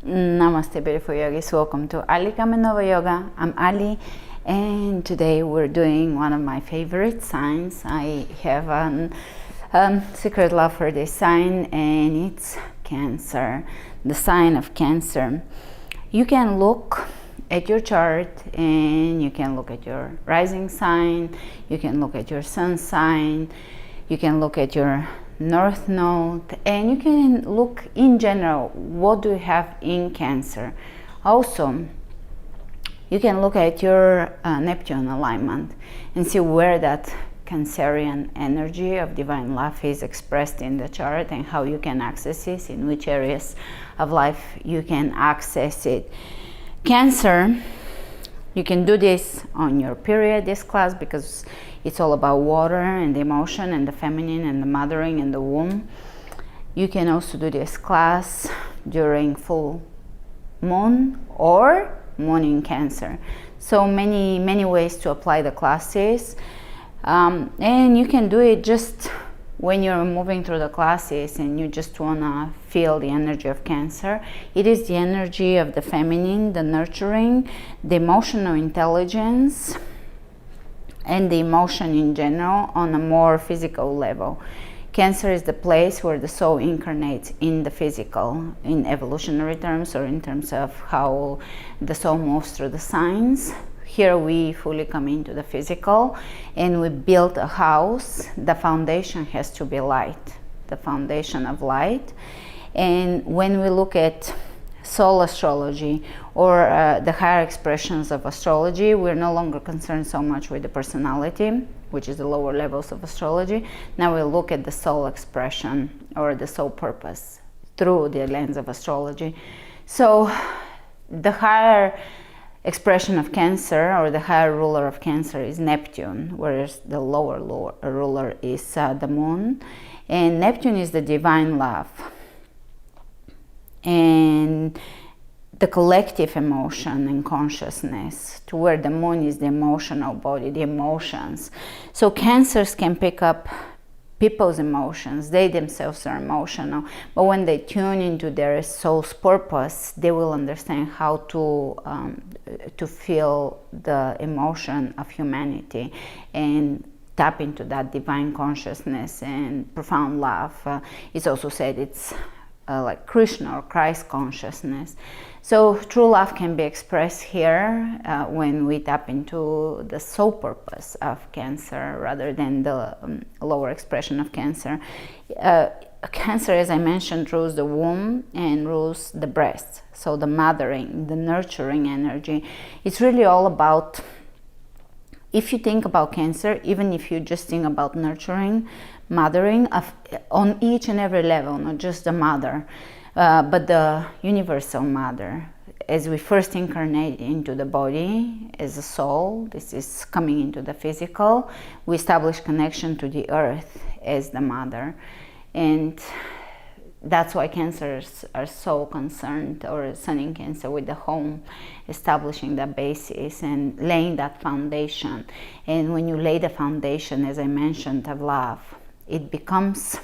Namaste, beautiful yogis. Welcome to Ali Kamenova Yoga. I'm Ali, and today we're doing one of my favorite signs. I have a secret love for this sign, and it's Cancer, the sign of Cancer. You can look at your chart and you can look at your rising sign, you can look at your sun sign, you can look at your North Node, and you can look in general what do you have in Cancer. Also, you can look at your Neptune alignment and see where that Cancerian energy of divine love is expressed in the chart and how you can access it, in which areas of life you can access it. Cancer, you can do this on your period, this class, because it's all about water and the emotion and the feminine and the mothering and the womb. You can also do this class during full moon or moon in Cancer. So many ways to apply the classes. And you can do it just when you're moving through the classes and you just want to feel the energy of Cancer. It is the energy of the feminine, the nurturing, the emotional intelligence, and the emotion in general on a more physical level. Cancer is the place where the soul incarnates in the physical, in evolutionary terms or in terms of how the soul moves through the signs. Here we fully come into the physical and we build a house. The foundation has to be light, the foundation of light. And when we look at soul astrology or the higher expressions of astrology, we're no longer concerned so much with the personality, which is the lower levels of astrology. Now we look at the soul expression or the soul purpose through the lens of astrology. So the higher expression of Cancer, or the higher ruler of Cancer, is Neptune, whereas the lower ruler is the moon. And Neptune is the divine love and the collective emotion and consciousness, to where the moon is the emotional body, the emotions. So Cancers can pick up people's emotions. They themselves are emotional, but when they tune into their soul's purpose, they will understand how to feel the emotion of humanity and tap into that divine consciousness and profound love. It's also said it's like Krishna or Christ consciousness. So true love can be expressed here when we tap into the soul purpose of Cancer rather than the lower expression of Cancer. Cancer, as I mentioned, rules the womb and rules the breast. So the mothering, the nurturing energy. It's really all about, if you think about Cancer, even if you just think about nurturing, mothering on each and every level, not just the mother, but the universal mother. As we first incarnate into the body as a soul, this is coming into the physical, we establish connection to the earth as the mother. And that's why Cancers are so concerned, or Sun in Cancer, with the home, establishing that basis and laying that foundation. And when you lay the foundation, as I mentioned, of love, it becomes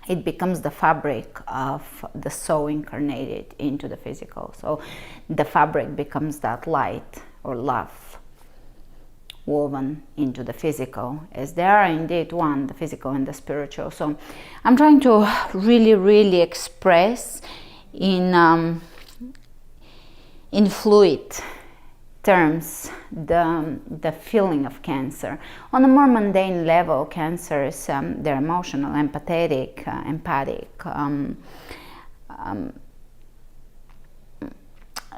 the fabric of the soul incarnated into the physical. So the fabric becomes that light or love woven into the physical, as they are indeed one, the physical and the spiritual. So I'm trying to really express in fluid terms the feeling of Cancer. On a more mundane level, Cancers, they're emotional, empathetic, empathic.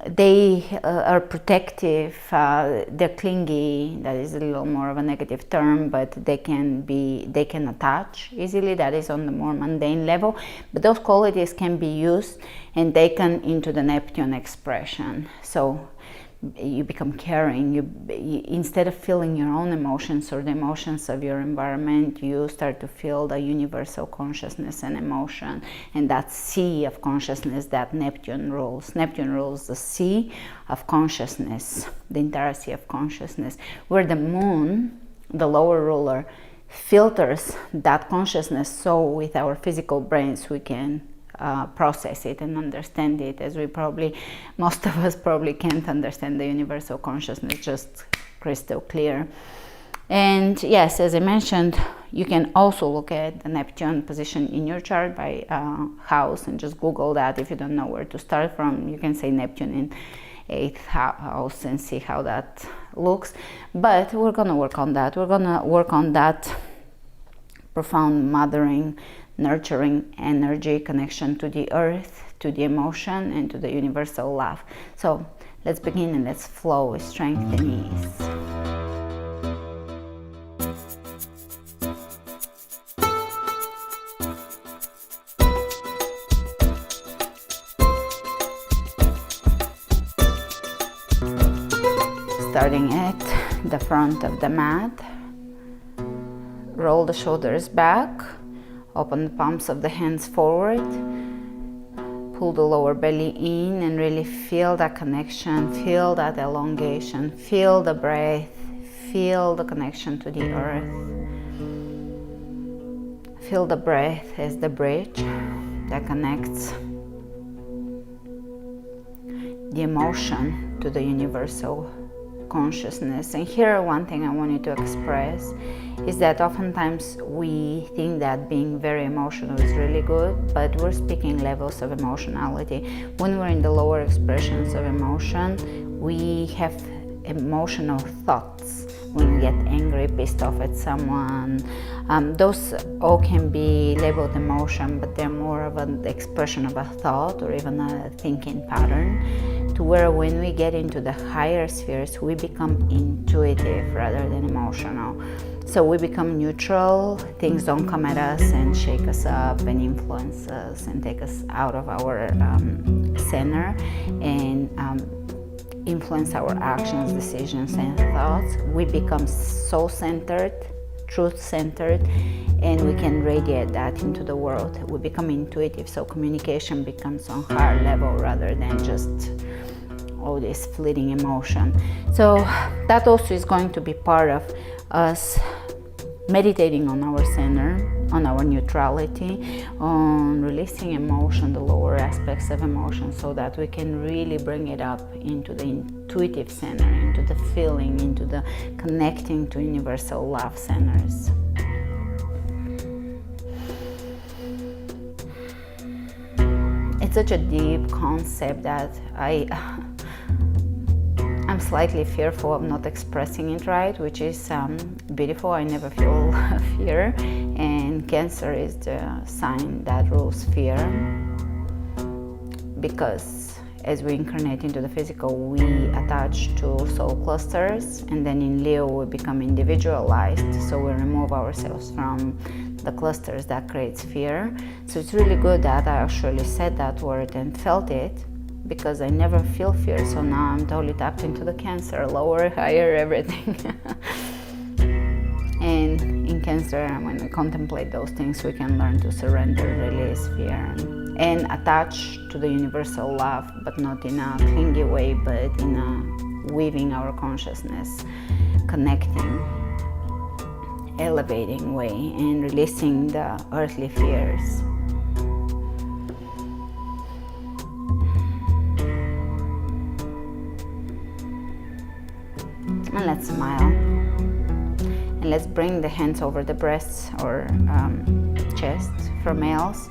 They are protective, they're clingy. That is a little more of a negative term, but they can attach easily. That is on the more mundane level, but those qualities can be used and taken into the Neptune expression. So you become caring. You instead of feeling your own emotions or the emotions of your environment, you start to feel the universal consciousness and emotion, and that sea of consciousness that Neptune rules. Neptune rules the sea of consciousness, the entire sea of consciousness, where the moon, the lower ruler, filters that consciousness, so with our physical brains we can process it and understand it, as most of us probably can't understand the universal consciousness just crystal clear. And yes, as I mentioned, you can also look at the Neptune position in your chart by house and just Google that. If you don't know where to start from, you can say Neptune in 8th house and see how that looks. But we're gonna work on that. We're gonna work on that profound mothering, nurturing energy, connection to the earth, to the emotion, and to the universal love. So let's begin and let's flow with strength and ease. Starting at the front of the mat, roll the shoulders back, open the palms of the hands forward, pull the lower belly in and really feel that connection, feel that elongation, feel the breath, feel the connection to the earth. Feel the breath as the bridge that connects the emotion to the universal consciousness. And here, one thing I want you to express is that oftentimes we think that being very emotional is really good, but we're speaking levels of emotionality. When we're in the lower expressions of emotion, we have emotional thoughts. When we get angry, pissed off at someone, those all can be labeled emotion, but they're more of an expression of a thought or even a thinking pattern. To where when we get into the higher spheres, we become intuitive rather than emotional. So we become neutral, things don't come at us and shake us up and influence us and take us out of our center and influence our actions, decisions, and thoughts. We become soul-centered, truth-centered, and we can radiate that into the world. We become intuitive, so communication becomes on higher level rather than just all this fleeting emotion. So that also is going to be part of us meditating on our center, on our neutrality, on releasing emotion, the lower aspects of emotion, so that we can really bring it up into the intuitive center, into the feeling, into the connecting to universal love centers. It's such a deep concept that I'm slightly fearful of not expressing it right, which is beautiful. I never feel fear, and Cancer is the sign that rules fear, because as we incarnate into the physical, we attach to soul clusters, and then in Leo we become individualized, so we remove ourselves from the clusters that creates fear. So it's really good that I actually said that word and felt it, because I never feel fear. So now I'm totally tapped into the Cancer, lower, higher, everything. And in Cancer, when we contemplate those things, we can learn to surrender, release fear, and attach to the universal love, but not in a clingy way, but in a weaving our consciousness, connecting, elevating way, and releasing the earthly fears. And let's smile. And let's bring the hands over the breasts or chest for males,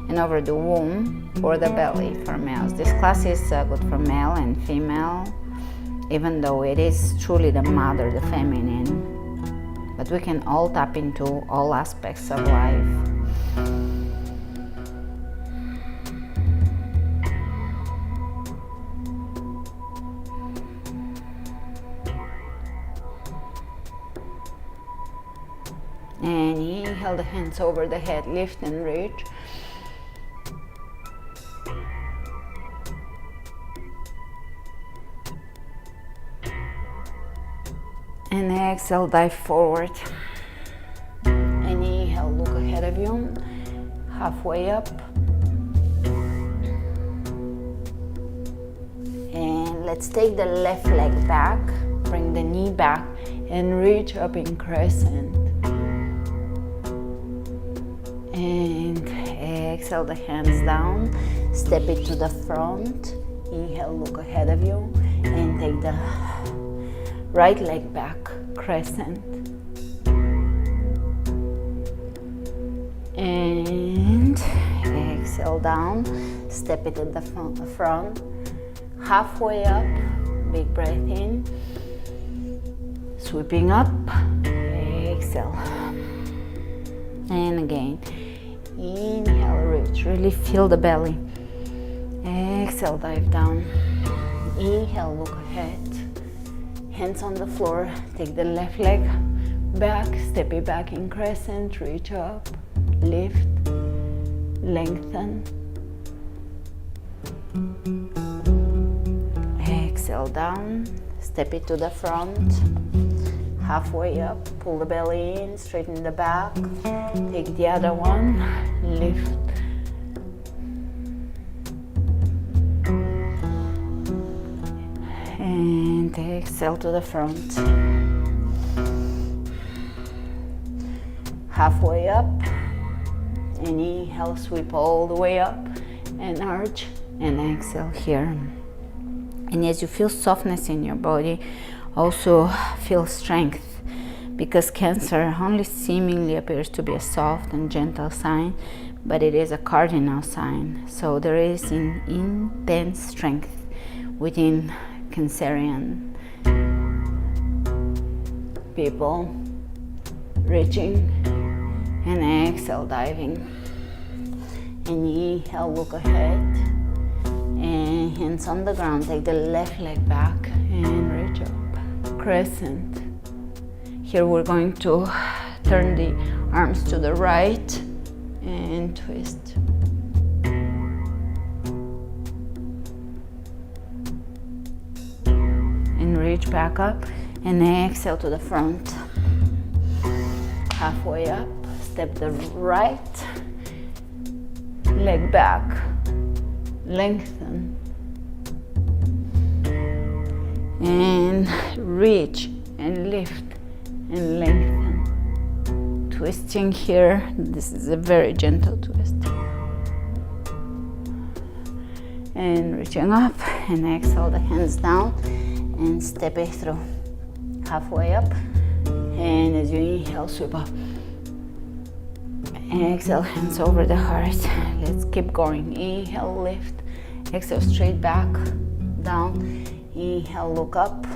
and over the womb or the belly for males. This class is good for male and female, even though it is truly the mother, the feminine. But we can all tap into all aspects of life. And inhale the hands over the head, lift and reach. And exhale, dive forward. And inhale, look ahead of you, halfway up. And let's take the left leg back, bring the knee back, and reach up in crescent. And Exhale the hands down, step it to the front. Inhale, look ahead of you, and take the right leg back, crescent. And exhale down, step it at the front, halfway up, big breath in, sweeping up, exhale. And again, inhale, reach, really feel the belly. Exhale, dive down. Inhale, look ahead. Hands on the floor, take the left leg back, step it back in crescent, reach up, lift, lengthen. Exhale down, step it to the front, halfway up, pull the belly in, straighten the back, take the other one, lift. And exhale to the front. Halfway up, and inhale, sweep all the way up, and arch, and exhale here. And as you feel softness in your body, also feel strength, because Cancer only seemingly appears to be a soft and gentle sign, but it is a cardinal sign. So there is an intense strength within Cancerian people. Reaching and exhale, diving. And inhale, look ahead. And hands on the ground, take the left leg back and reach up. Crescent. Here we're going to turn the arms to the right and twist. And reach back up and exhale to the front. Halfway up, step the right leg back, lengthen, and reach and lift and lengthen. Twisting here, this is a very gentle twist. And reaching up and exhale the hands down and step it through. Halfway up, and as you inhale, sweep up. Exhale, hands over the heart. Let's keep going. Inhale, lift. Exhale, straight back, down. Inhale, look up.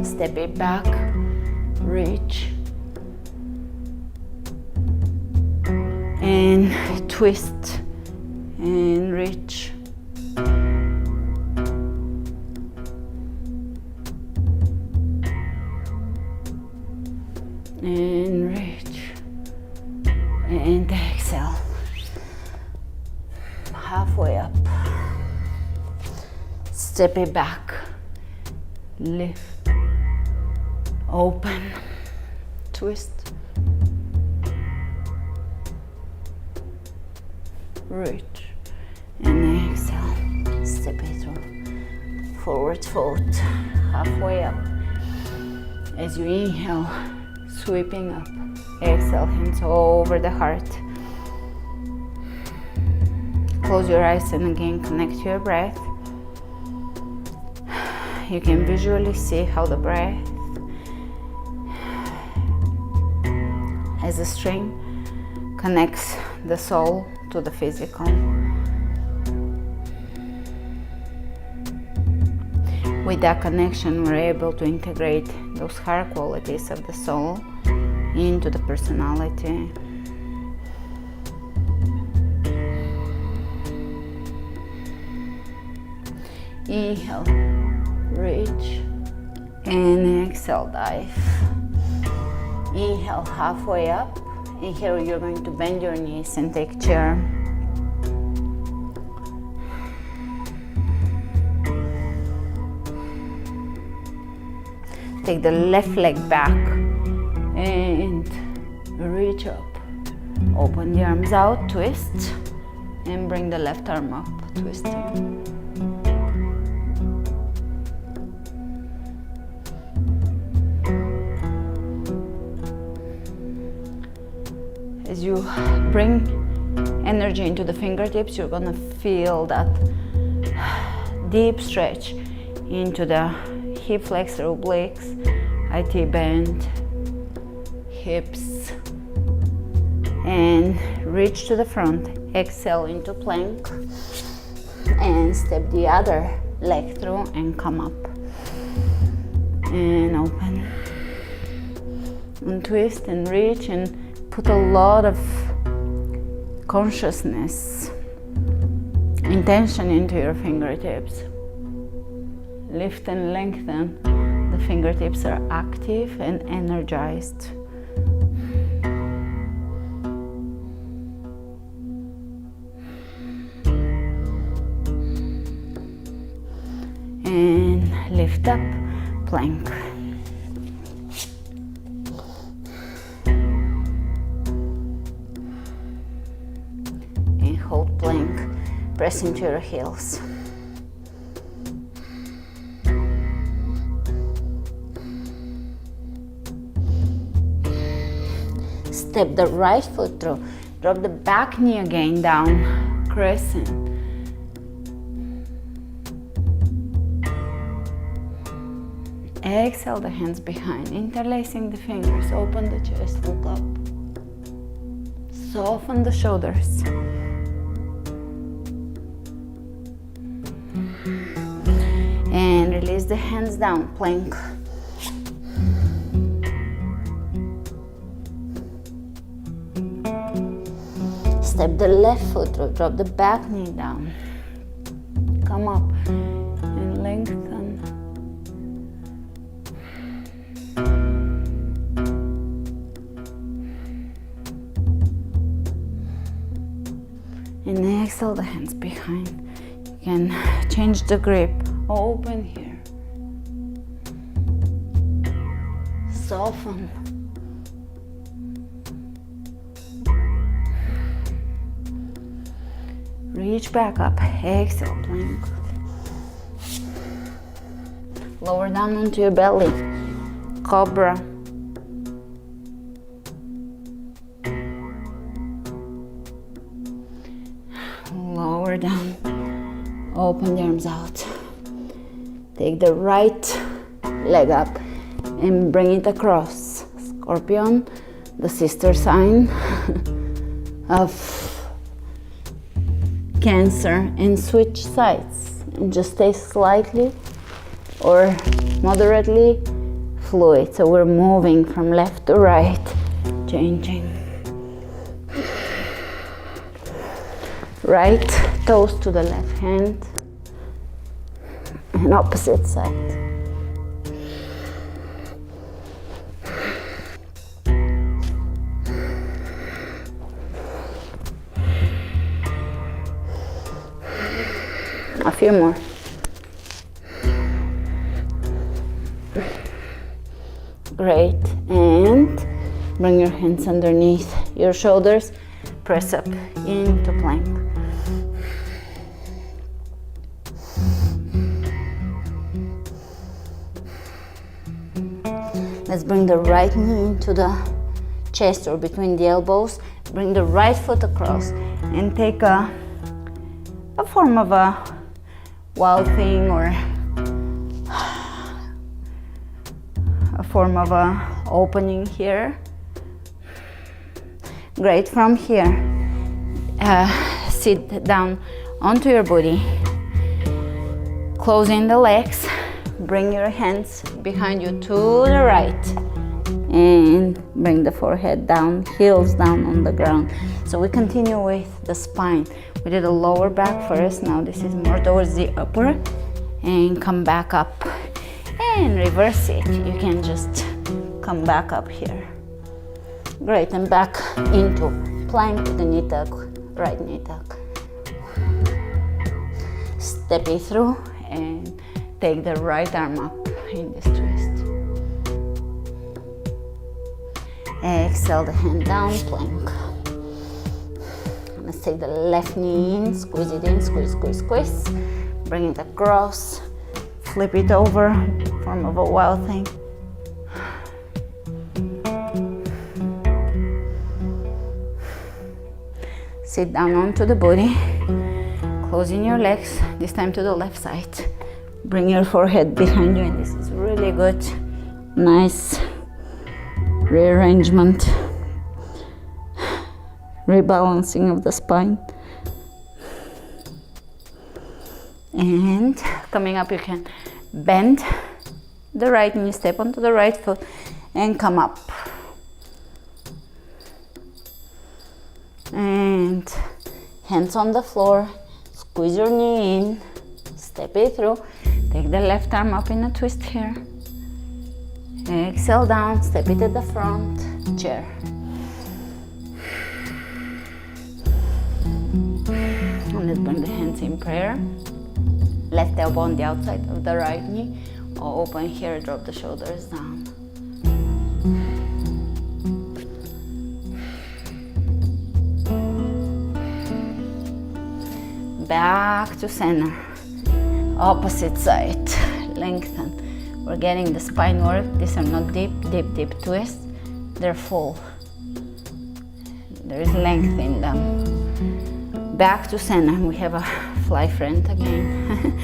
Step it back, reach. And twist and reach. And reach and exhale. Halfway up, step it back, lift, open, twist, reach, and exhale. Step it through. Forward fold, halfway up. As you inhale, sweeping up. Exhale, hands over the heart. Close your eyes and again connect to your breath. You can visually see how the breath, as a string, connects the soul to the physical. With that connection, we're able to integrate those higher qualities of the soul into the personality. Inhale, reach, and exhale, dive. Inhale, halfway up, and here you're going to bend your knees and take chair. Take the left leg back and reach up. Open the arms out, twist, and bring the left arm up, twisting. As you bring energy into the fingertips, you're gonna feel that deep stretch into the hip flexor obliques, IT bend, hips, and reach to the front. Exhale into plank and step the other leg through and come up and open and twist and reach and put a lot of consciousness, intention into your fingertips. Lift and lengthen. The fingertips are active and energized. And lift up, plank. And hold plank, press into your heels. Step the right foot through, drop the back knee again down, crescent. Exhale the hands behind, interlacing the fingers, open the chest, look up. Soften the shoulders. And release the hands down, plank. Step the left foot through, drop the back knee down. Come up and lengthen. And exhale the hands behind. You can change the grip. Open here. Soften. Reach back up. Exhale, plank. Lower down onto your belly. Cobra. Lower down. Open the arms out. Take the right leg up and bring it across. Scorpion, the sister sign of Cancer, and switch sides and just stay slightly or moderately fluid. So we're moving from left to right, changing. Right toes to the left hand and opposite side. A few more. Great. And bring your hands underneath your shoulders. Press up into plank. Let's bring the right knee into the chest or between the elbows. Bring the right foot across and take a form of a wild thing or a form of a opening here. Great. From here, sit down onto your booty, closing the legs. Bring your hands behind you to the right and bring the forehead down, heels down on the ground. So we continue with the spine. We did the lower back first, now this is more towards the upper, and come back up and reverse it. You can just come back up here. Great, and back into plank with the knee tuck, right knee tuck. Step it through and take the right arm up in this twist. Exhale the hand down, plank. Let's take the left knee in, squeeze it in, squeeze, squeeze, squeeze. Bring it across, flip it over, form of a wild thing. Sit down onto the body, closing your legs, this time to the left side. Bring your forehead behind you, and this is really good. Nice rearrangement, rebalancing of the spine. And coming up, you can bend the right knee, step onto the right foot, and come up. And hands on the floor, squeeze your knee in, step it through, take the left arm up in a twist here. Exhale down, step it at the front, chair. And let's bring the hands in prayer. Left elbow on the outside of the right knee, or open here, drop the shoulders down. Back to center, opposite side, lengthen. We're getting the spine work. These are not deep twists, they're full. There is length in them. Back to center, we have a fly friend again.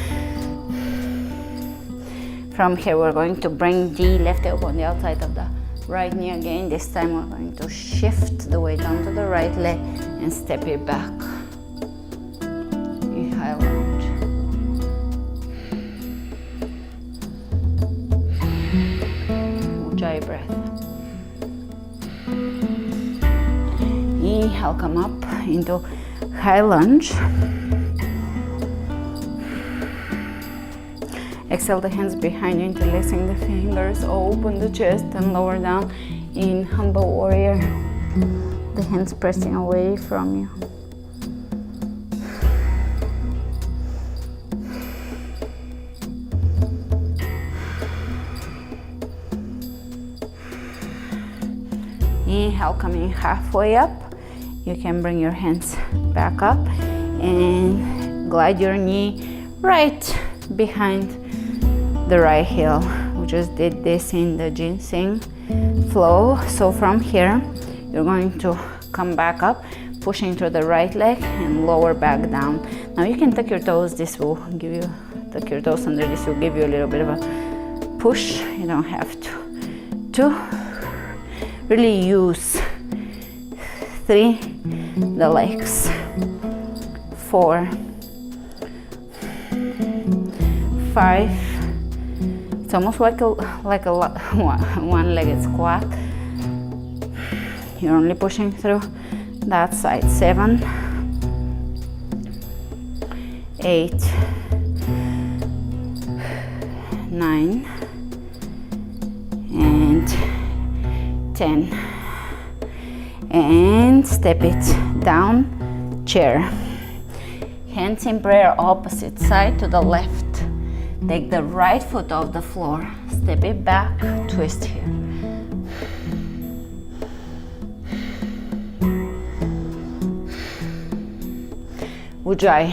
From here we're going to bring the left elbow on the outside of the right knee again. This time we're going to shift the weight onto the right leg and step it back. Inhale out. Ujjayi breath. Inhale, come up into high lunge. Exhale the hands behind you, interlacing the fingers, open the chest and lower down in humble warrior. The hands pressing away from you. Inhale, coming halfway up. You can bring your hands back up and glide your knee right behind the right heel. We just did this in the ginseng flow. So from here, you're going to come back up, pushing through the right leg and lower back down. Now you can tuck your toes. This will give you, tuck your toes under. This will give you a little bit of a push. You don't have to really use 3, the legs, 4, 5. It's almost like a one-legged squat. You're only pushing through that side. 7, 8, 9, and 10. And step it down, chair. Hands in prayer, opposite side to the left. Take the right foot off the floor, step it back, twist here. Ujjayi.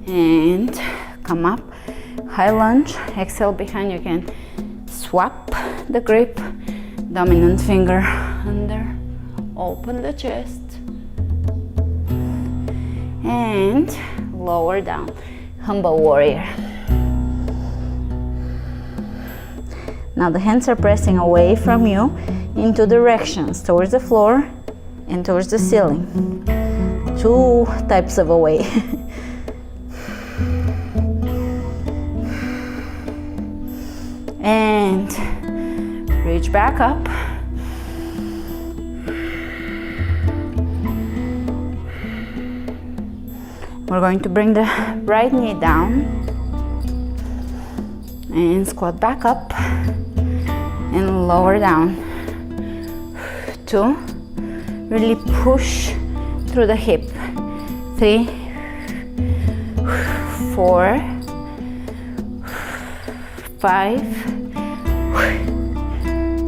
And come up, high lunge, exhale behind. You can swap the grip, dominant finger under. Open the chest and lower down, humble warrior. Now the hands are pressing away from you in 2 directions, towards the floor and towards the ceiling. 2 types of away. And reach back up. We're going to bring the right knee down and squat back up and lower down. 2, really push through the hip. 3, 4, 5,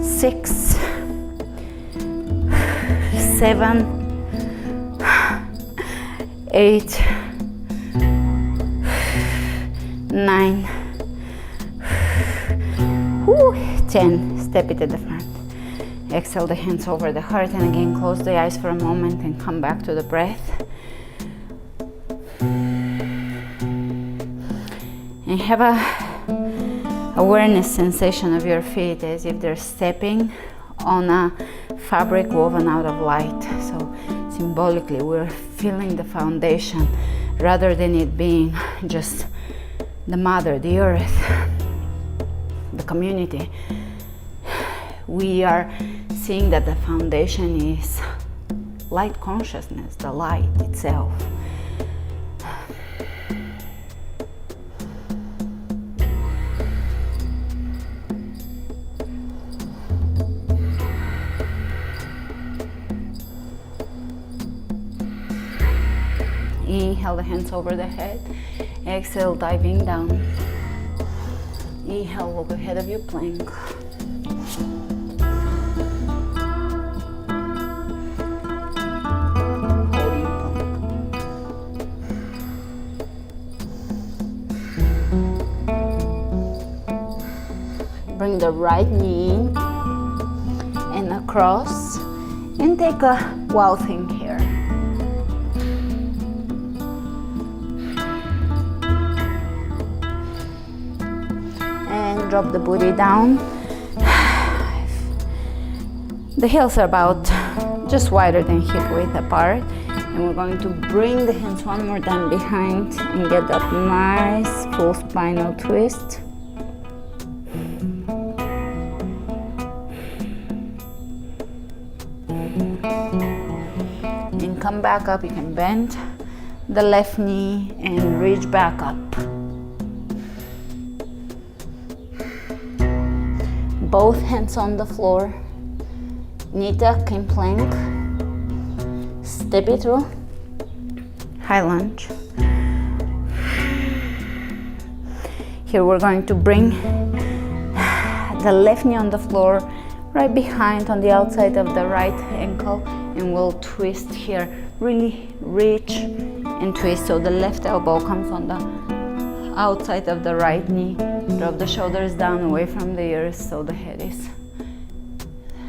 6, 7, 8, 9. Woo. 10, step it at the front. Exhale the hands over the heart, and again close the eyes for a moment and come back to the breath. And have a awareness sensation of your feet as if they're stepping on a fabric woven out of light. So symbolically we're feeling the foundation rather than it being just the mother, the earth, the community. We are seeing that the foundation is light consciousness, the light itself. Inhale the hands over the head. Exhale, diving down. Inhale, look ahead of you, plank. Holding plank. Bring the right knee in and across, and take a wow thing here. Drop the booty down. The heels are about just wider than hip width apart, and we're going to bring the hands one more time behind and get that nice full spinal twist. And come back up. You can bend the left knee and reach back up. Both hands on the floor, knee tuck in plank, step it through, high lunge. Here we're going to bring the left knee on the floor, right behind on the outside of the right ankle, and we'll twist here, really reach and twist so the left elbow comes on the outside of the right knee. Drop the shoulders down away from the earth so the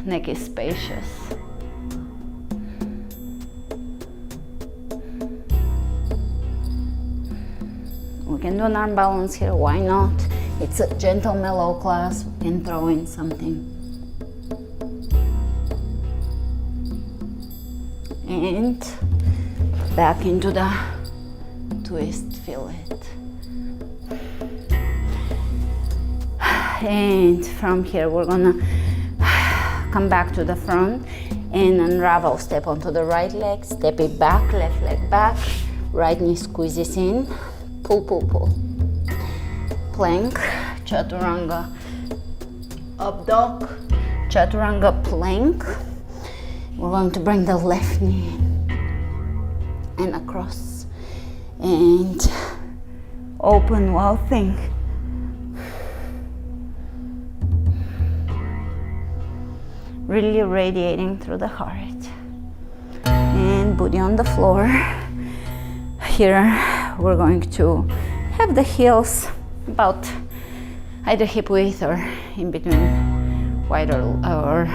neck is spacious. We can do an arm balance here, why not? It's a gentle, mellow class. We can throw in something. And back into the twist, feel it. And from here we're gonna come back to the front and unravel. Step onto the right leg, step it back, left leg back, right knee squeezes in, pull, pull, pull. Plank, chaturanga, up dog, chaturanga plank. We're going to bring the left knee and across and open wow thing. Really radiating through the heart. And booty on the floor. Here we're going to have the heels about either hip width or in between, wide or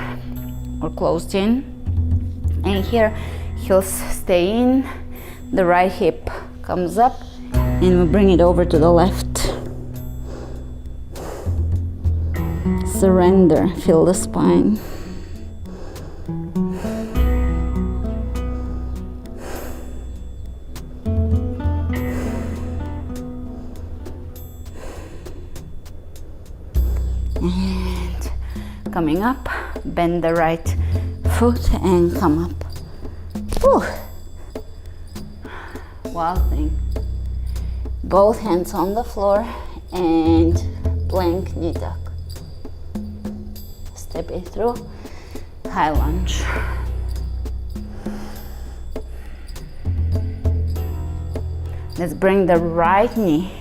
closed in. And here heels stay in, the right hip comes up, and we bring it over to the left. Surrender, feel the spine. And coming up, bend the right foot and come up. Whew. Wild thing. Both hands on the floor and plank knee tuck. Step it through, high lunge. Let's bring the right knee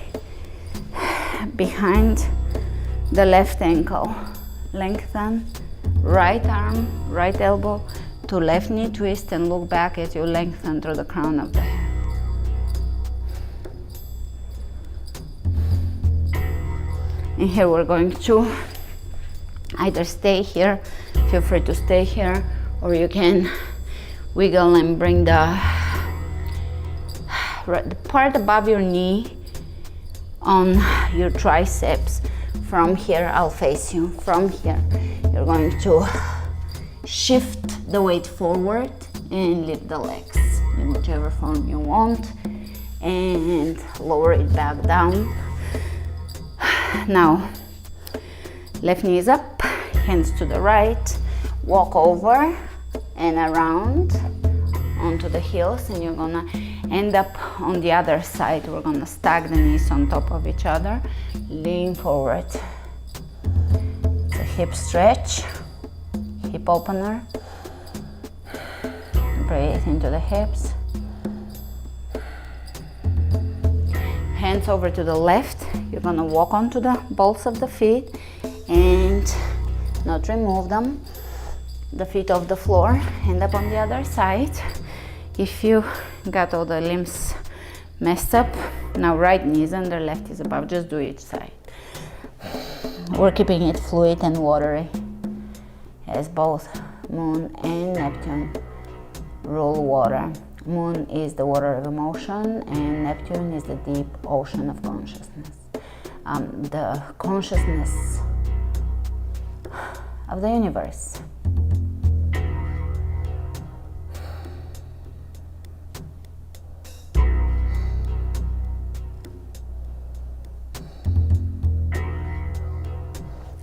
behind the left ankle. Lengthen right arm, right elbow to left knee twist, and look back as you lengthen through the crown of the head. And here we're going to Either stay here, feel free to stay here, or you can wiggle and bring the part above your knee on your triceps. From here, I'll face you. From here, you're going to shift the weight forward and lift the legs in whichever form you want, and lower it back down. Now, left knee is up, hands to the right, walk over and around onto the heels, and you're gonna end up on the other side. We're gonna stack the knees on top of each other, lean forward. It's a hip stretch, hip opener. Breathe into the hips. Hands over to the left. You're gonna walk onto the balls of the feet and not remove them. The feet off the floor, end up on the other side. If you got all the limbs messed up, now right knee is under, left is above, just do each side. We're keeping it fluid and watery, as both Moon and Neptune rule water. Moon is the water of emotion, and Neptune is the deep ocean of consciousness. The consciousness of the universe.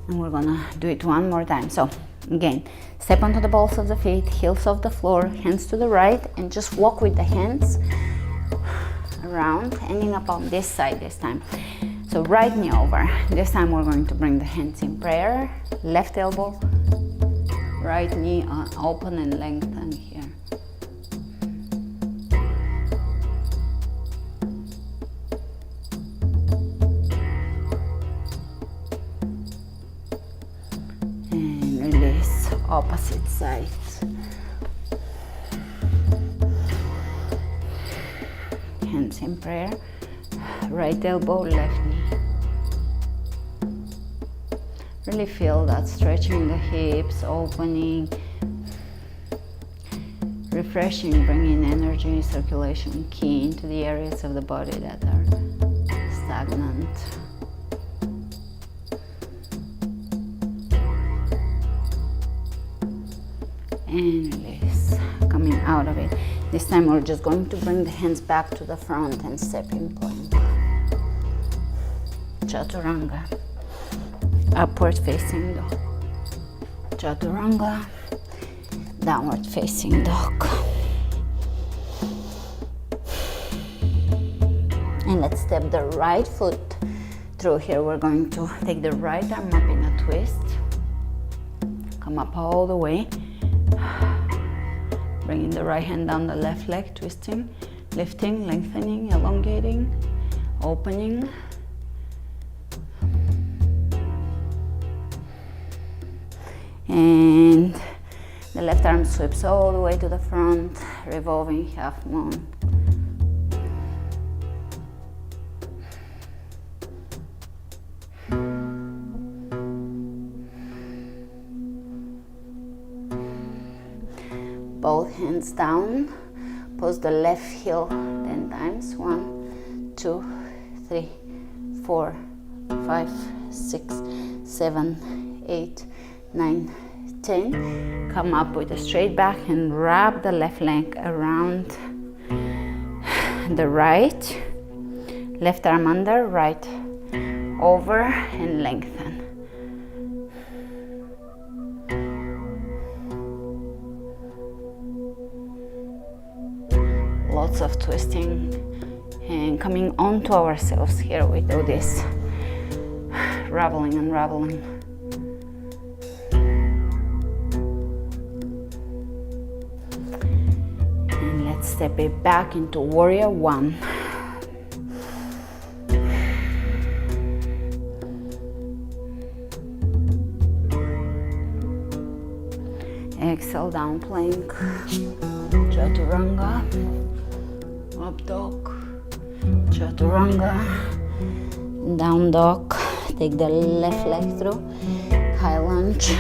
And we're gonna do it one more time. So again, step onto the balls of the feet, heels off the floor, hands to the right, and just walk with the hands around, ending up on this side this time. So right knee over. This time we're going to bring the hands in prayer. Left elbow, right knee open and lengthen here. Opposite sides. Hands in prayer. Right elbow, left knee. Really feel that stretching the hips, opening, refreshing, bringing energy, circulation, key into the areas of the body that are stagnant. And release, coming out of it. This time we're just going to bring the hands back to the front and step in plank. Chaturanga, upward facing dog. Chaturanga, downward facing dog. And let's step the right foot through here. We're going to take the right arm up in a twist. Come up all the way. Bringing the right hand down the left leg, twisting, lifting, lengthening, elongating, opening. And the left arm sweeps all the way to the front, revolving half moon. Both hands down. Pose the left heel 10 times. 1, 2, 3, 4, 5, 6, 7, 8, 9, 10. Come up with a straight back and wrap the left leg around the right. Left arm under, right over, and lengthen. Lots of twisting and coming onto ourselves here. We do this, raveling, unraveling. And let's step it back into warrior one. Exhale, down plank, chaturanga. Up dog, chaturanga, down dog. Take the left leg through, high lunge. lunge.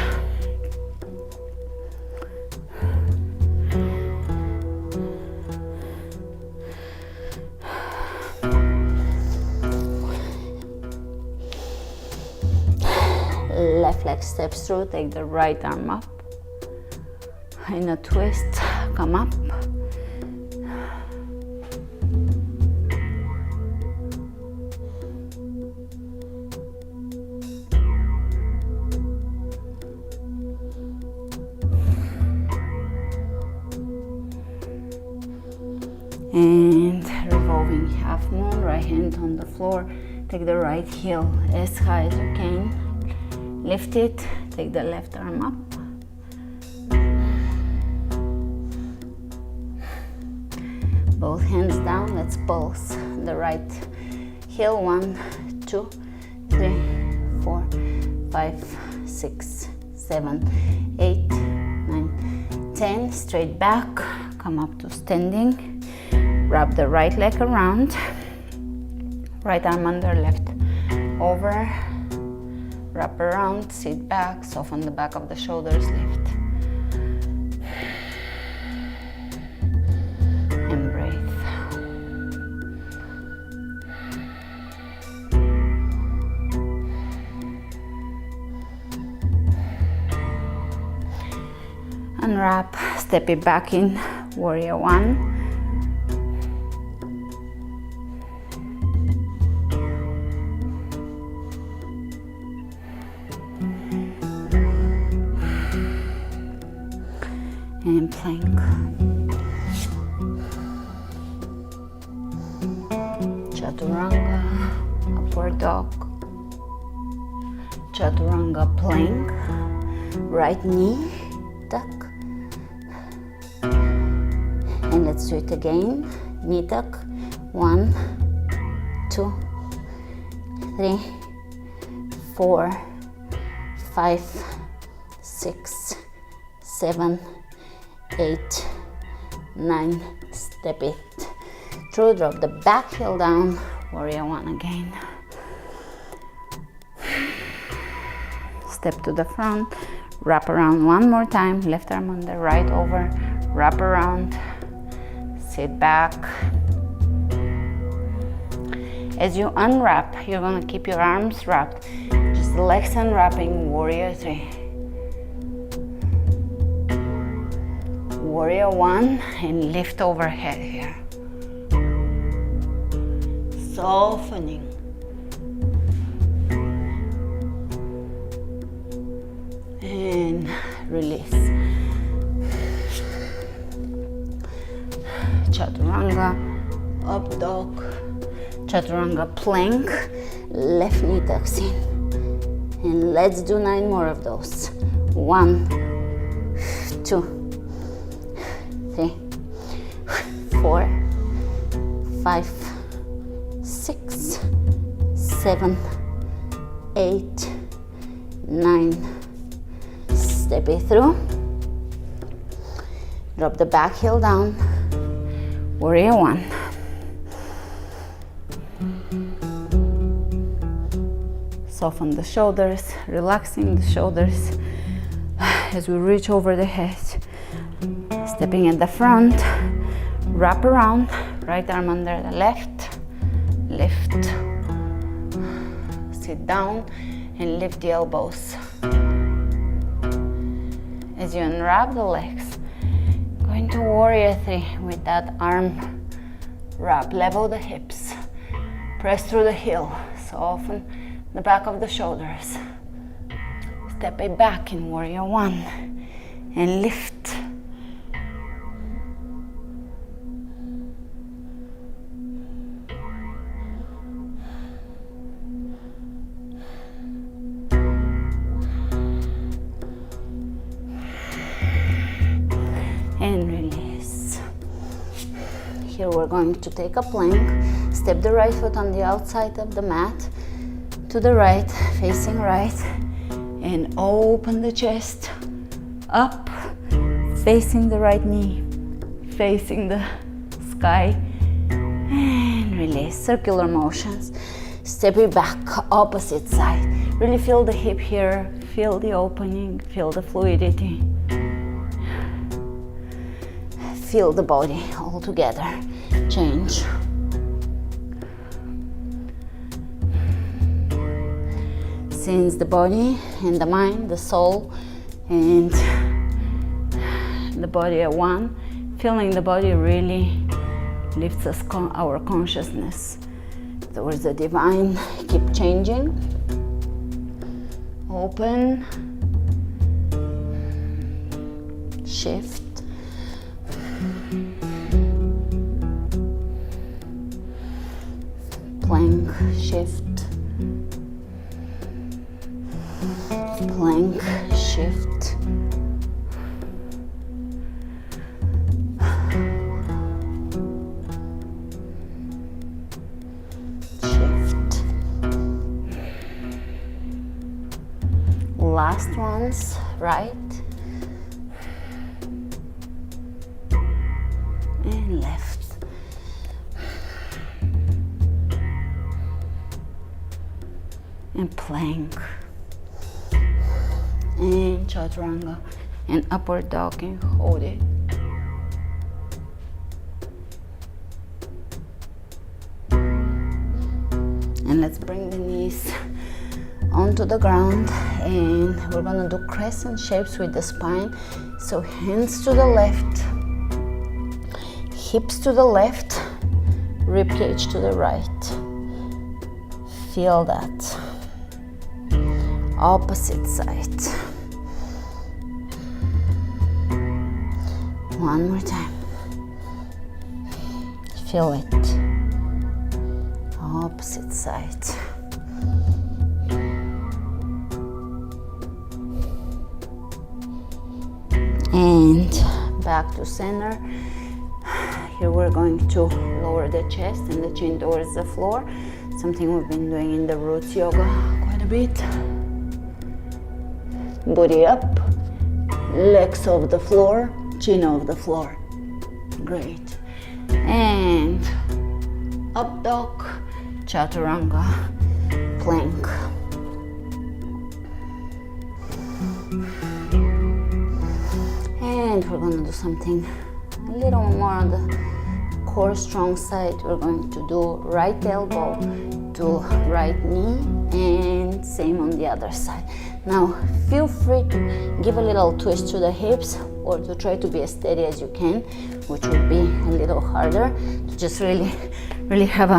Left leg steps through, take the right arm up. In a twist, come up. And revolving half moon, right hand on the floor. Take the right heel as high as you can. Lift it, take the left arm up. Both hands down, let's pulse the right heel. 1, 2, 3, 4, 5, 6, 7, 8, 9, 10. Straight back, come up to standing. Wrap the right leg around. Right arm under, left over. Wrap around, sit back, soften the back of the shoulders, lift. And breathe. Unwrap, step it back in, warrior one. And plank. Chaturanga, upward dog. Chaturanga plank. Right knee tuck. And let's do it again. Knee tuck. 1, 2, 3, 4, 5, 6, 7, 8, 9, step it through, drop the back heel down, warrior one again. Step to the front, wrap around one more time, left arm on the right over, wrap around, sit back. As you unwrap, you're gonna keep your arms wrapped, just the legs unwrapping, warrior three. Warrior one, and lift overhead here. Softening. And release. Chaturanga, up dog. Chaturanga plank, left knee tucks in. And let's do 9 more of those. 1, 2, 3, 4, 5, 6, 7, 8, 9. Step it through. Drop the back heel down. Warrior one. Soften the shoulders, relaxing the shoulders as we reach over the head. Stepping at the front, wrap around, right arm under the left, lift, sit down and lift the elbows. As you unwrap the legs, go into warrior three with that arm wrap, level the hips, press through the heel, soften the back of the shoulders. Step it back in warrior one and lift. And release. Here we're going to take a plank. Step the right foot on the outside of the mat to the right, facing right, and open the chest up, facing the right knee, facing the sky, and release. Circular motions. Step it back, opposite side. Really feel the hip here, feel the opening, feel the fluidity. Feel the body all together change. Since the body and the mind, the soul and the body are one, feeling the body really lifts us our consciousness towards the divine. Keep changing. Open. Shift. Plank, shift. Plank, shift. Shift. Last ones, right and left. And plank. And chaturanga and upward dog and hold it. And let's bring the knees onto the ground, and we're gonna do crescent shapes with the spine. So hands to the left, hips to the left, rib cage to the right. Feel that. Opposite side. One more time. Feel it. Opposite side. And back to center. Here we're going to lower the chest and the chin towards the floor. Something we've been doing in the roots yoga quite a bit. Body up, legs off the floor, chin off the floor. Great. And up dog, chaturanga, plank. And we're going to do something a little more on the core strong side. We're going to do right elbow to right knee, and same on the other side. Now feel free to give a little twist to the hips, or to try to be as steady as you can, which would be a little harder. To just really have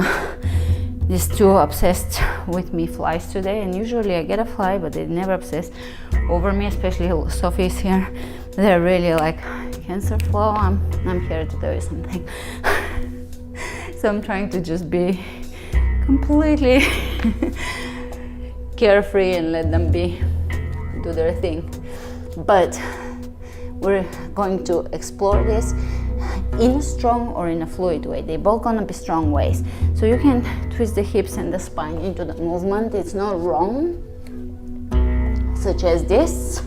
these two obsessed with me flies today, and usually I get a fly, but they never obsess over me, especially Sophie's here. They're really like, Cancer flow, I'm here to tell you something. So I'm trying to just be completely carefree and let them do their thing. But we're going to explore this in a strong or in a fluid way. They're both gonna be strong ways. So you can twist the hips and the spine into the movement. It's not wrong, such as this.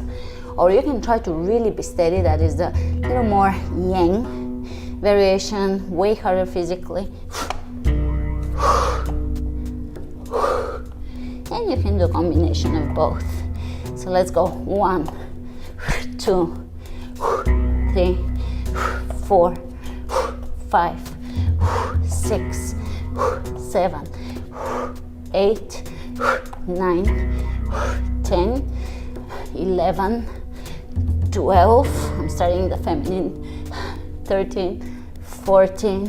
Or you can try to really be steady. That is the little more yang variation, way harder physically. And you can do a combination of both. So let's go. 1, 2, 3, 4, 5, 6, 7, 8, 9, 10, 11, 12, I'm starting the feminine, 13, 14,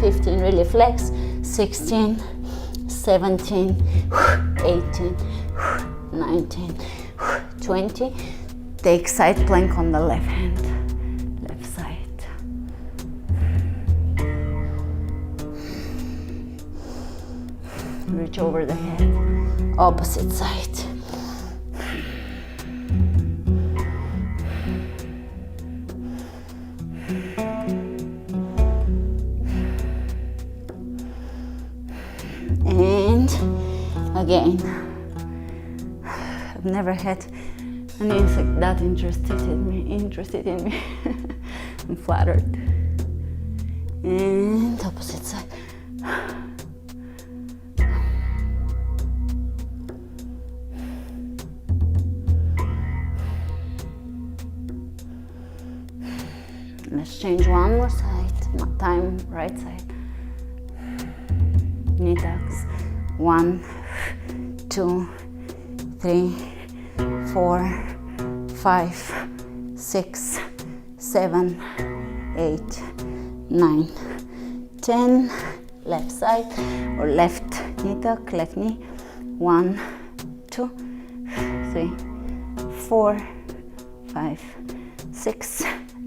15, really flex, 16, 17, 18, 19, 20. Take side plank on the left hand, left side. Reach over the head, opposite side. Again, I've never had an insect that interested in me. I'm flattered. And opposite side. Let's change one more side. Time, right side. Knee tucks. 1, 2, 3, 4, 5, 6, 7, 8, 9, 10. Left side or left knee tuck, left knee. 1, 2, 3, 4, 5, 6,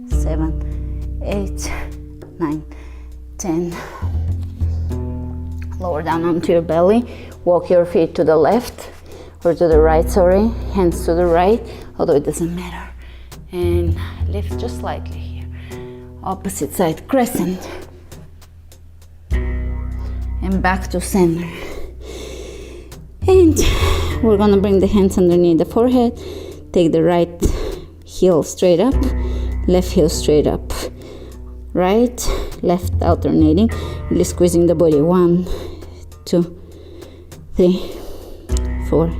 7, 8, 9, 10. Lower down onto your belly. Walk your feet to the left or to the right, sorry. Hands to the right, although it doesn't matter. And lift just slightly here. Opposite side, crescent. And back to center. And we're gonna bring the hands underneath the forehead. Take the right heel straight up, left heel straight up. Right, left alternating, really squeezing the body. 1, 2, 3, 4,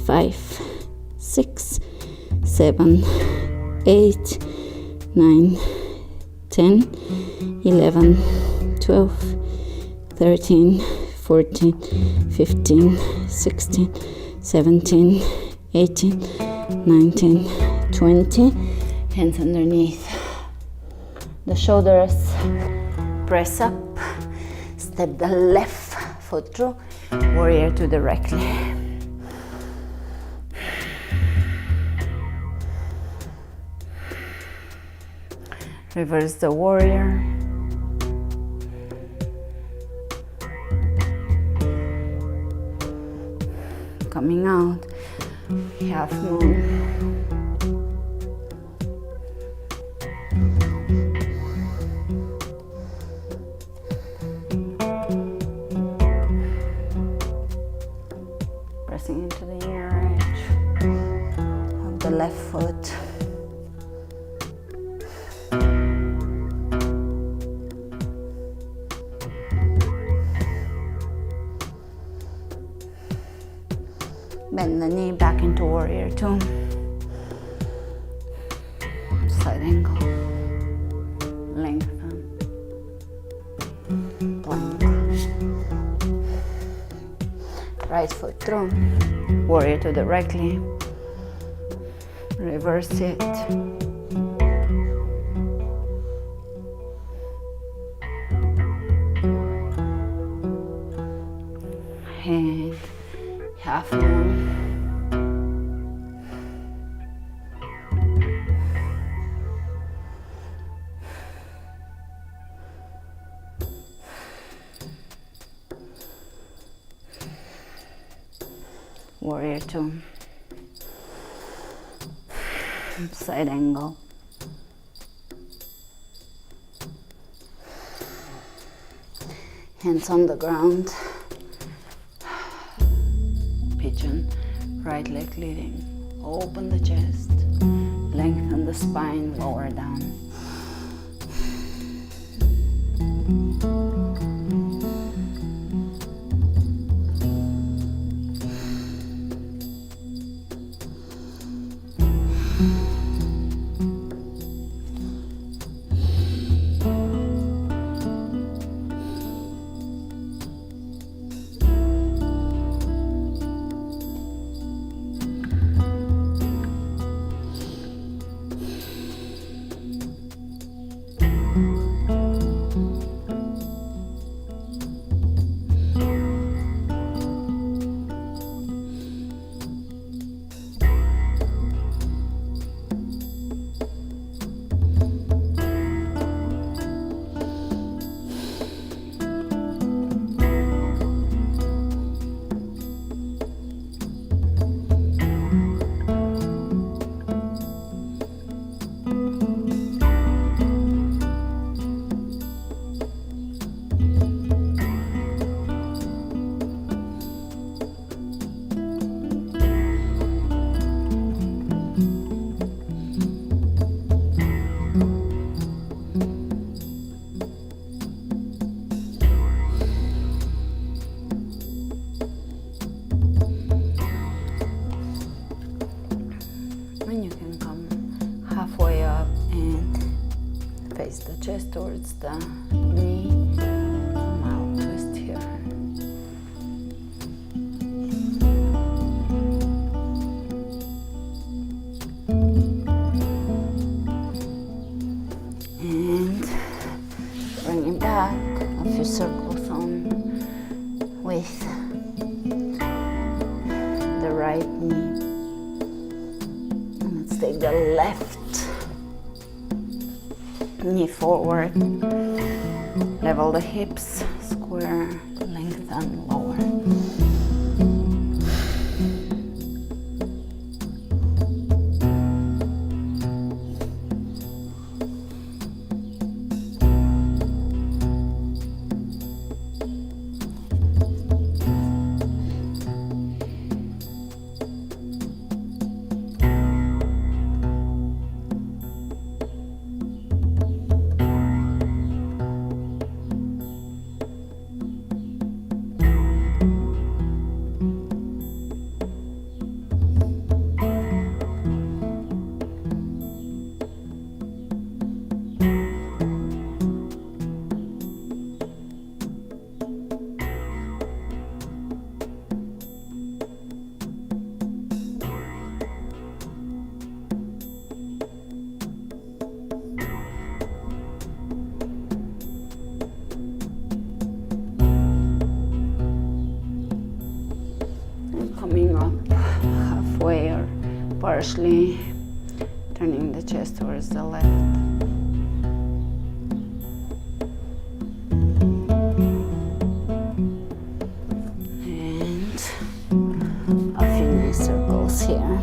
5, 6, 7, 8, 9, 10, 11, 12, 13, 14, 15, 16, 17, 18, 19, 20. Hands underneath the shoulders. Press up. Step the left foot through. Warrior two directly. Reverse the warrior. Coming out, half moon. Pressing into the inner edge of the left foot. Bend the knee back into warrior two. Side angle. Lengthen. Plank. Right foot through. Warrior two directly. Reverse it. And half moon. Warrior two. Side angle. Hands on the ground. Pigeon. Right leg leading. Open the chest. Lengthen the spine, lower down. Face the chest towards the knee. Mild twist here. And bringing back a few circles on with the right knee. And let's take the left knee forward, level the hips, square, lengthen, lower. Coming up halfway or partially, turning the chest towards the left. And a few knee circles here.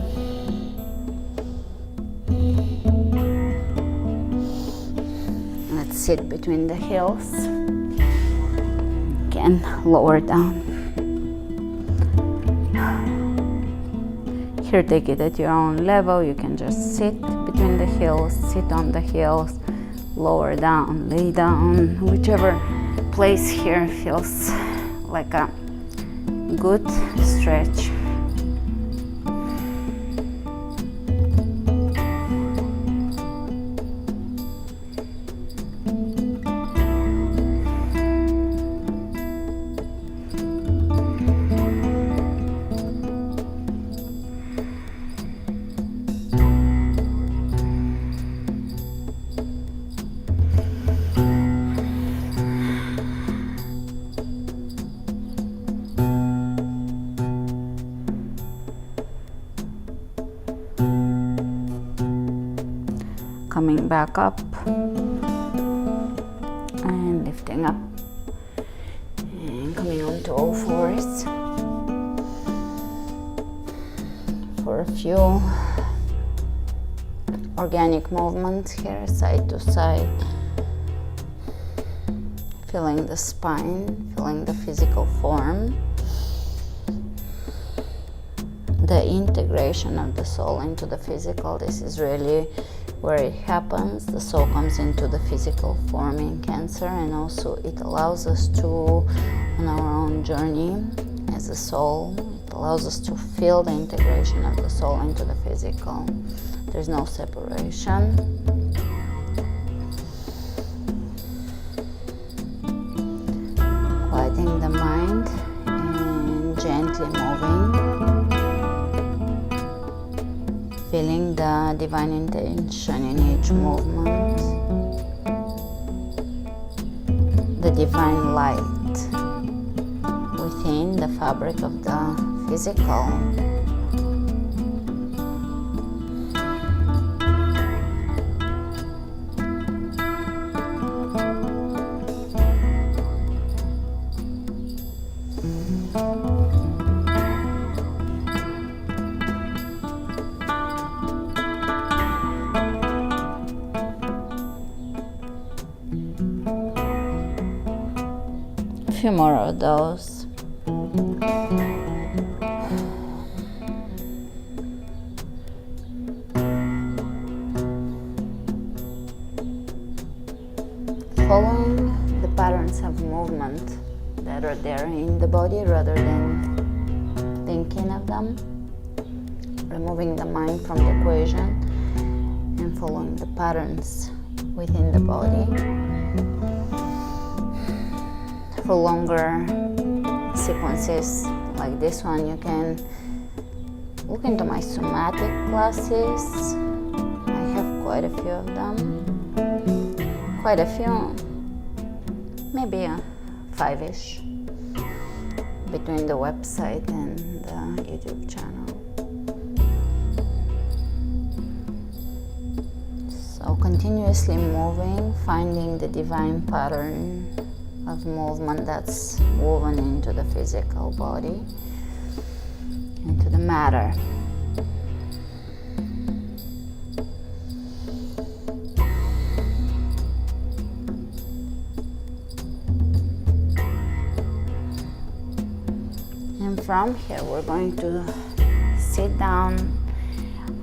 Let's sit between the heels. Again, lower down. Here, take it at your own level. You can just sit between the heels, sit on the heels, lower down, lay down, whichever place here feels like a good stretch. Coming back up and lifting up and coming onto all fours for a few organic movements here, side to side, feeling the spine, feeling the physical form, the integration of the soul into the physical. This is really where it happens. The soul comes into the physical form in Cancer, and also it allows us to, on our own journey as a soul, it allows us to feel the integration of the soul into the physical. There's no separation. Quieting the mind and gently moving. Feeling the divine intention in each movement, the divine light within the fabric of the physical. A few more of those. Following the patterns of movement that are there in the body rather than thinking of them, removing the mind from the equation and following the patterns within the body. For longer sequences like this one, you can look into my somatic classes. I have quite a few of them. Quite a few, maybe 5-ish, between the website and the YouTube channel. So continuously moving, finding the divine pattern of movement that's woven into the physical body, into the matter. And from here we're going to sit down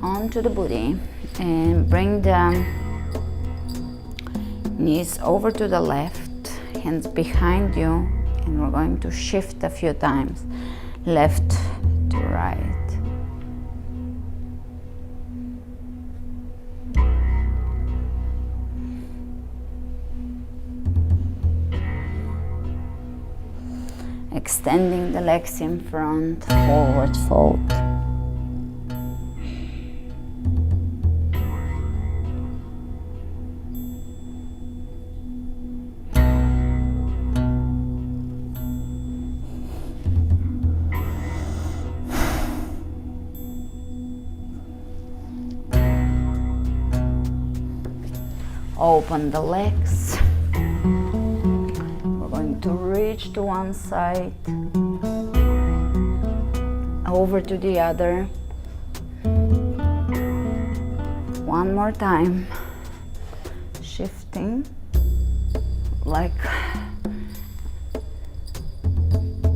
onto the booty and bring the knees over to the left, hands behind you, and we're going to shift a few times, left to right. Extending the legs in front, forward fold. Open the legs. We're going to reach to one side, over to the other. One more time. Shifting like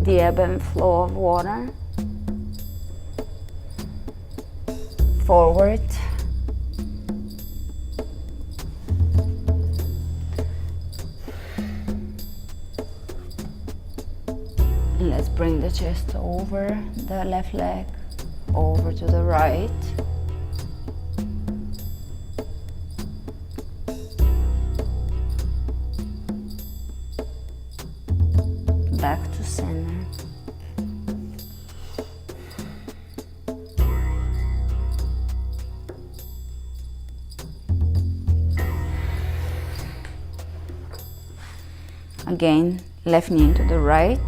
the ebb and flow of water. Forward. Let's bring the chest over the left leg, over to the right. Back to center. Again, left knee into the right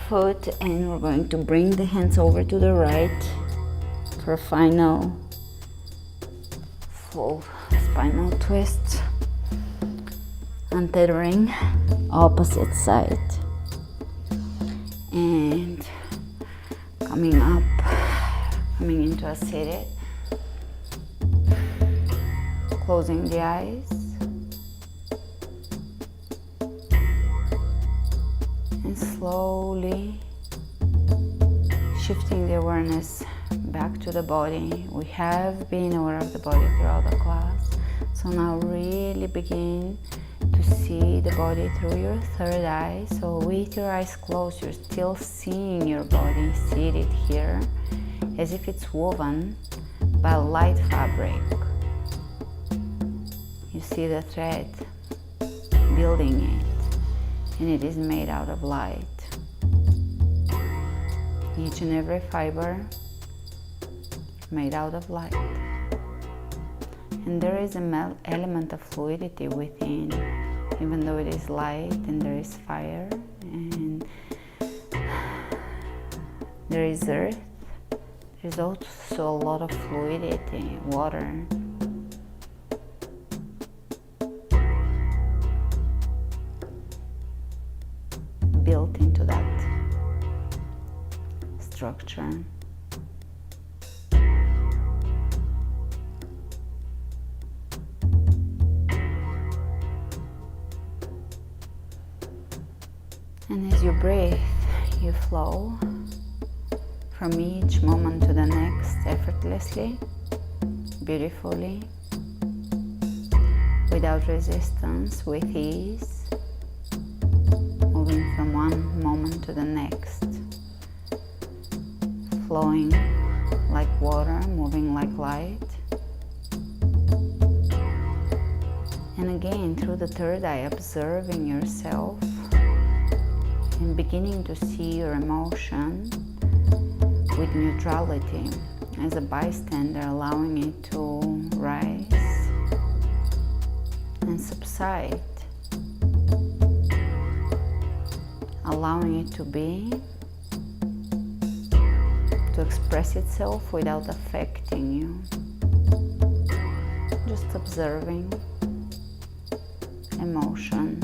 foot, and we're going to bring the hands over to the right for a final full spinal twist, untethering opposite side, and coming up, coming into a seated, closing the eyes. And slowly shifting the awareness back to the body. We have been aware of the body throughout the class, so now really begin to see the body through your third eye. So with your eyes closed, you're still seeing your body seated here as if it's woven by light fabric. You see the thread building it, and it is made out of light. Each and every fiber made out of light. And there is an element of fluidity within, even though it is light and there is fire and there is earth. There's also a lot of fluidity, water. Built into that structure. And as you breathe, you flow from each moment to the next effortlessly, beautifully, without resistance, with ease, moving from one moment to the next, flowing like water, moving like light. And again, through the third eye, observing yourself and beginning to see your emotion with neutrality as a bystander, allowing it to rise and subside, allowing it to be, to express itself without affecting you, just observing emotion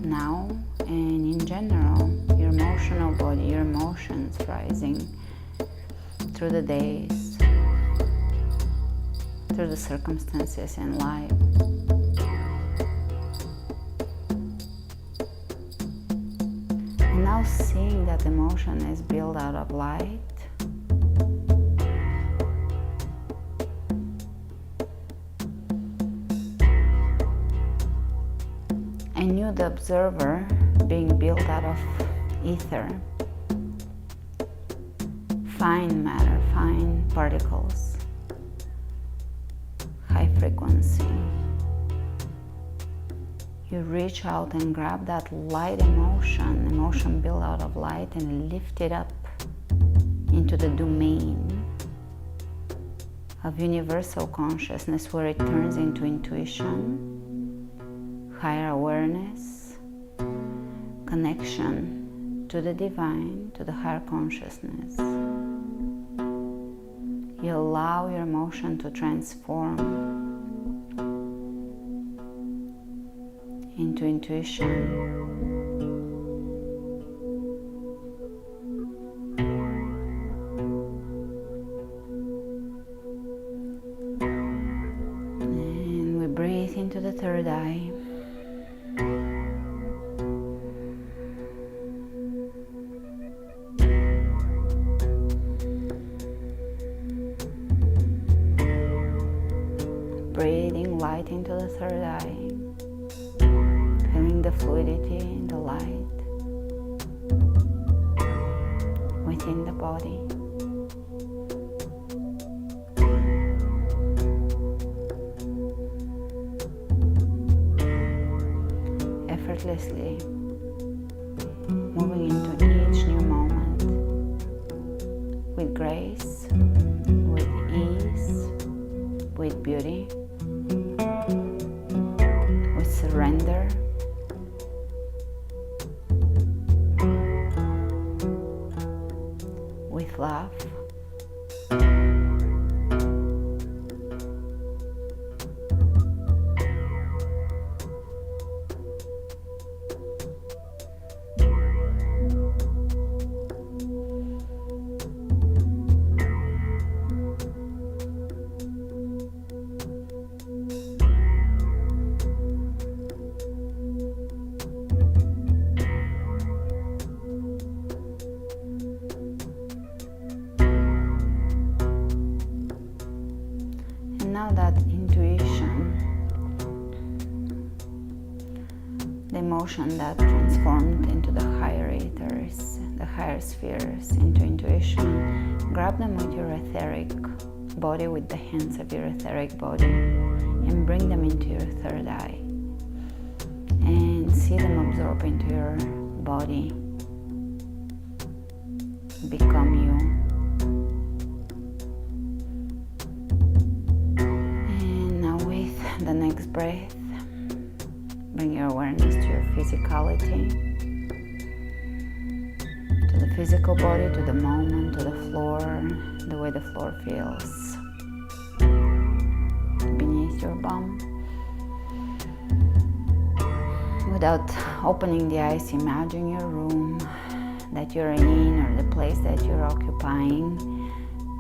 now and in general, your emotional body, your emotions rising through the days, through the circumstances in life. And now seeing that emotion is built out of light, and you, the observer, being built out of ether, fine matter, fine particles, high frequency. You reach out and grab that light emotion built out of light, and lift it up into the domain of universal consciousness, where it turns into intuition, higher awareness, connection to the divine, to the higher consciousness. You allow your emotion to transform into intuition. And we breathe into the third eye. Breathing light into the third eye, feeling the fluidity in the light within the body. Effortlessly moving into each new moment with grace, with ease, with beauty, with surrender, with love. Now that intuition, the emotion that transformed into the higher ethers, the higher spheres, into intuition, grab them with your etheric body, with the hands of your etheric body, and bring them into your third eye, and see them absorb into your body, become you. The next breath, bring your awareness to your physicality, to the physical body, to the moment, to the floor, the way the floor feels beneath your bum. Without opening the eyes, imagine your room that you're in, or the place that you're occupying,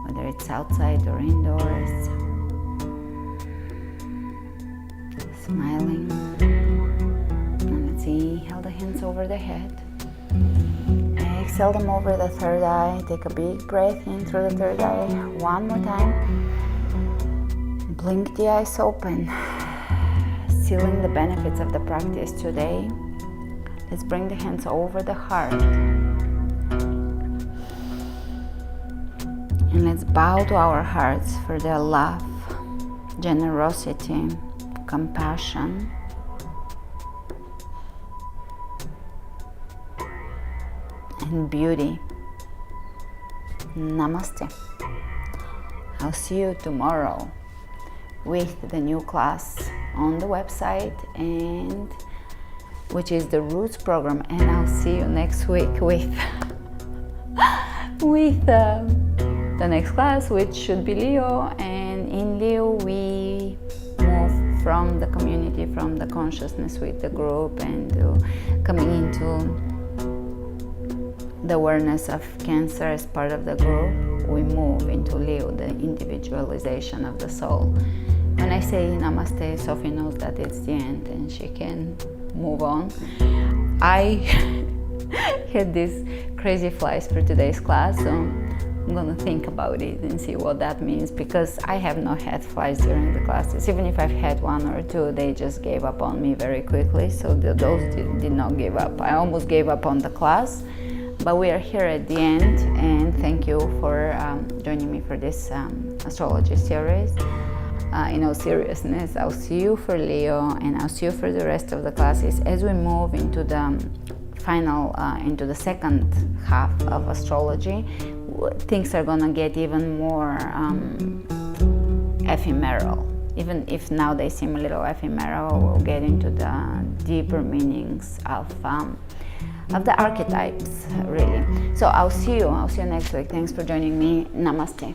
whether it's outside or indoors. Smiling, and let's inhale the hands over the head, exhale them over the third eye. Take a big breath in through the third eye, one more time. Blink the eyes open, sealing the benefits of the practice today. Let's bring the hands over the heart, and let's bow to our hearts for their love, generosity, compassion, and beauty. Namaste. I'll see you tomorrow with the new class on the website, and which is the Roots program, and I'll see you next week with the next class, which should be Leo. And in Leo we move from the community, from the consciousness with the group, and coming into the awareness of Cancer as part of the group. We move into Leo, the individualization of the soul. When I say Namaste, Sophie knows that it's the end and she can move on. I had these crazy flies for today's class, so I'm gonna think about it and see what that means, because I have not had flies during the classes. Even if I've had one or two, they just gave up on me very quickly, so those did not give up. I almost gave up on the class, but we are here at the end, and thank you for joining me for this astrology series. In all seriousness, I'll see you for Leo, and I'll see you for the rest of the classes as we move into the final, into the second half of astrology. Things are gonna get even more ephemeral. Even if now they seem a little ephemeral, we'll get into the deeper meanings of the archetypes, really. So I'll see you next week. Thanks for joining me. Namaste.